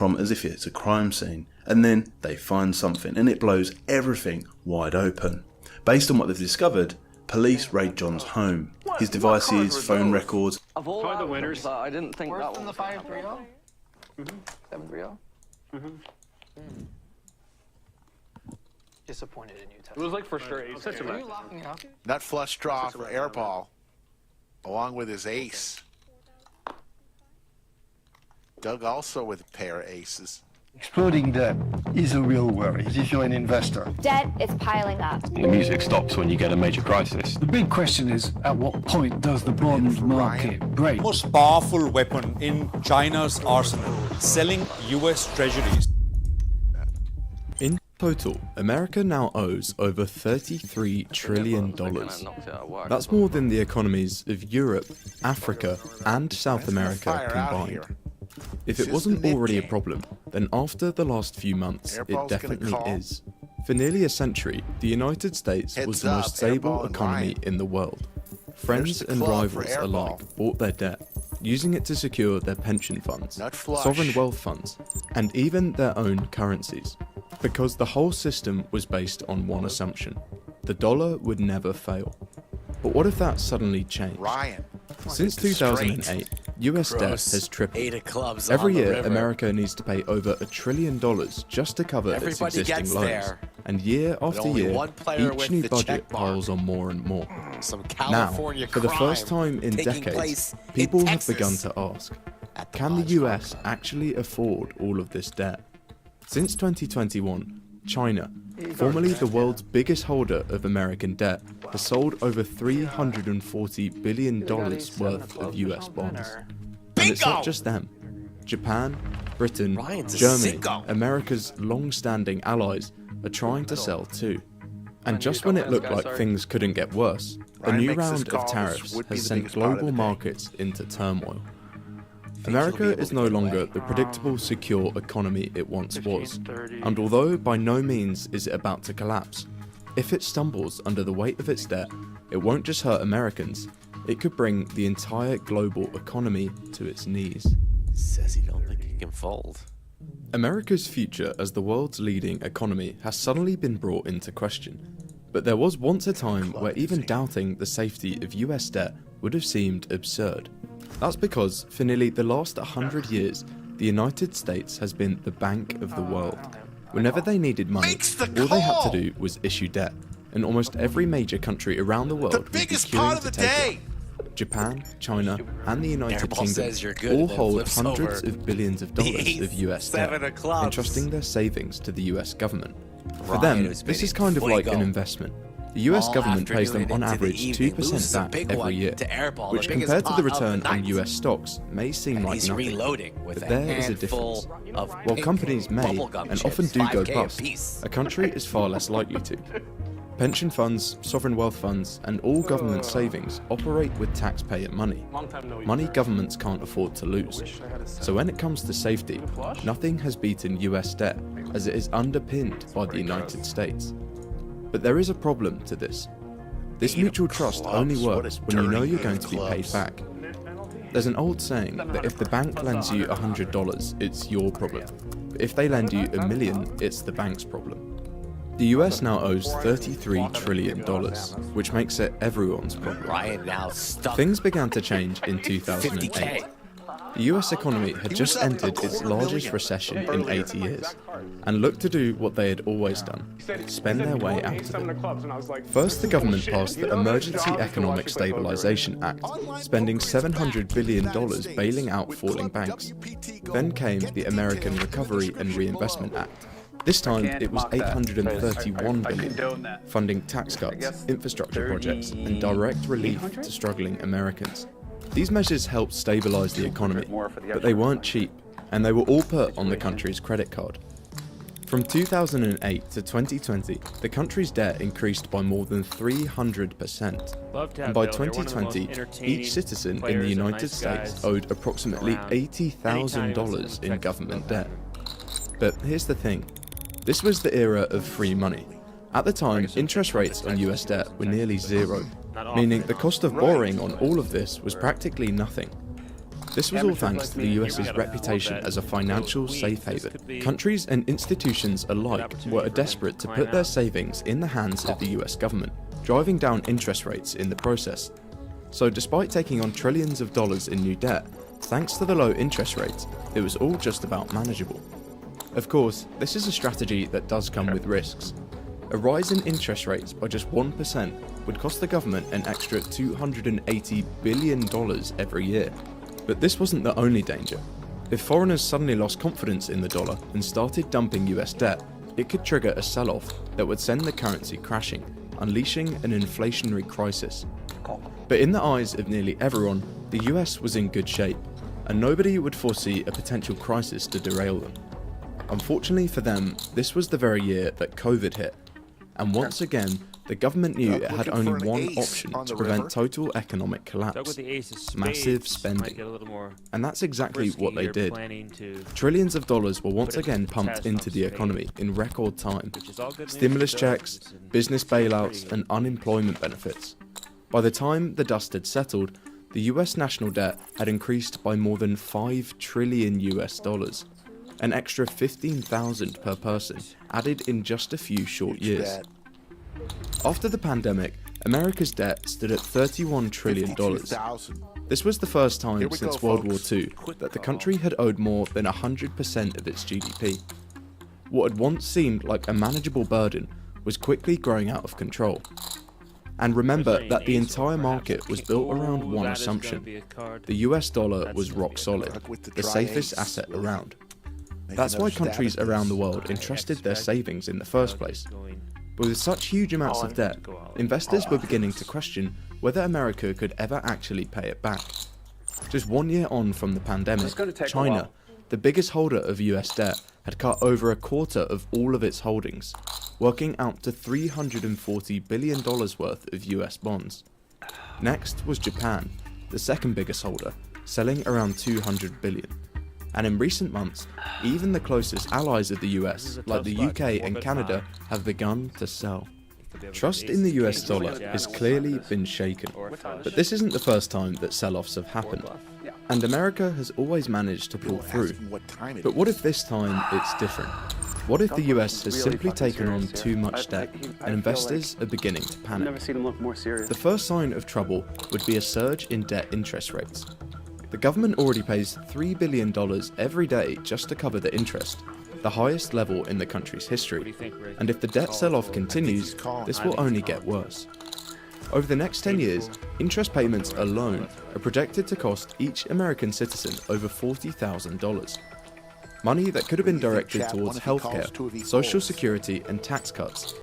from as if it's a crime scene, and then they find something and it blows everything wide open. Based on what they've discovered, police raid John's home. His devices, phone records. Of all the winners, I didn't think Worse that than was the 530? 730. Disappointed in you, It was like for sure ace. Are you locking it up? Nut flush draw for Airball, along with his ace. Doug also with a pair of aces. Exploding debt is a real worry if you're an investor. Debt is piling up. The music stops when you get a major crisis. The big question is, at what point does the bond market break? Most powerful weapon in China's arsenal, selling US treasuries. In total, America now owes over $33 trillion. That's more than the economies of Europe, Africa, and South America combined. If it wasn't already a problem, then after the last few months, it definitely is. For nearly a century, the United States was the most stable economy in the world. Friends and rivals alike bought their debt, using it to secure their pension funds, sovereign wealth funds, and even their own currencies. Because the whole system was based on one assumption: the dollar would never fail. But what if that suddenly changed? Since 2008, US debt has tripled. Every year, America needs to pay over $1 trillion just to cover its existing loans. And year after year, each new budget piles on more and more. Now, for the first time in decades, people have begun to ask, can the US actually afford all of this debt? Since 2021, China, formerly the world's biggest holder of American debt, has sold over $340 billion worth of US bonds. And it's not just them. Japan, Britain, Germany, America's long-standing allies, are trying to sell too. And just when it looked like things couldn't get worse, a new round of tariffs has sent global markets into turmoil. America is no longer the predictable, secure economy it once was, and although by no means is it about to collapse, if it stumbles under the weight of its debt, it won't just hurt Americans, it could bring the entire global economy to its knees. Says you don't think he can fold. America's future as the world's leading economy has suddenly been brought into question. But there was once a time where even doubting the safety of US debt would have seemed absurd. That's because for nearly the last 100 years, the United States has been the bank of the world. Whenever they needed money, all they had to do was issue debt, and almost every major country around the world would be queuing to take it. Japan, China, and the United Kingdom all hold hundreds of billions of dollars of US debt, entrusting their savings to the US government. For them, this is kind of like an investment. The US government pays them on average 2% back every year, which compared to the return on US stocks may seem like nothing, but there is a difference. While companies may, and often do go bust, a country is far less likely to. Pension funds, sovereign wealth funds, and all government savings operate with taxpayer money, money governments can't afford to lose. So when it comes to safety, nothing has beaten US debt, as it is underpinned by the United States. But there is a problem to this. This mutual trust only works when you know you're going to be paid back. There's an old saying that if the bank lends you $100, it's your problem. But if they lend you $1 million, it's the bank's problem. The US now owes $33 trillion, which makes it everyone's problem. Things began to change in 2008. The US economy had just entered its largest recession in 80 years, and looked to do what they had always done, spend their way out of it. First, the government passed the Emergency Economic Stabilization Act, spending $700 billion bailing out falling banks. Then came the American Recovery and Reinvestment Act. This time, it was $831 billion, funding tax cuts, infrastructure projects, and direct relief to struggling Americans. These measures helped stabilize the economy, but they weren't cheap, and they were all put on the country's credit card. From 2008 to 2020, the country's debt increased by more than 300%, and by 2020, each citizen in the United States owed approximately $80,000 in government debt. But here's the thing, this was the era of free money. At the time, interest rates on US debt were nearly zero, meaning the cost of borrowing on all of this was practically nothing. This was all thanks to the US's reputation as a financial safe haven. Countries and institutions alike were desperate to put their savings in the hands of the US government, driving down interest rates in the process. So despite taking on trillions of dollars in new debt, thanks to the low interest rates, it was all just about manageable. Of course, this is a strategy that does come with risks. A rise in interest rates by just 1% would cost the government an extra $280 billion every year. But this wasn't the only danger. If foreigners suddenly lost confidence in the dollar and started dumping US debt, it could trigger a sell-off that would send the currency crashing, unleashing an inflationary crisis. But in the eyes of nearly everyone, the US was in good shape, and nobody would foresee a potential crisis to derail them. Unfortunately for them, this was the very year that COVID hit, and once again, the government knew it had only one option to prevent total economic collapse: massive spending. And that's exactly what they did. Trillions of dollars were once again pumped into the economy in record time. Stimulus checks, business bailouts, and unemployment benefits. By the time the dust had settled, the US national debt had increased by more than $5 trillion US, an extra 15,000 per person, added in just a few short years. After the pandemic, America's debt stood at $31 trillion. This was the first time since World War II that the country had owed more than 100% of its GDP. What had once seemed like a manageable burden was quickly growing out of control. And remember that the entire market was built around one assumption: the US dollar was rock solid, the safest asset around. That's why countries around the world entrusted their savings in the first place. But with such huge amounts of debt, investors were beginning to question whether America could ever actually pay it back. Just 1 year on from the pandemic, China, the biggest holder of US debt, had cut over a quarter of all of its holdings, working out to $340 billion worth of US bonds. Next was Japan, the second biggest holder, selling around $200 billion. And in recent months, even the closest allies of the US, like the UK and Canada, have begun to sell. Trust in the US dollar has clearly been shaken, but this isn't the first time that sell-offs have happened, and America has always managed to pull through. But what if this time it's different? What if the US has simply taken on too much debt and investors are beginning to panic? The first sign of trouble would be a surge in debt interest rates. The government already pays $3 billion every day just to cover the interest, the highest level in the country's history, and if the debt sell-off continues, this will only get worse. Over the next 10 years, interest payments alone are projected to cost each American citizen over $40,000. Money that could have been directed towards healthcare, social security, and tax cuts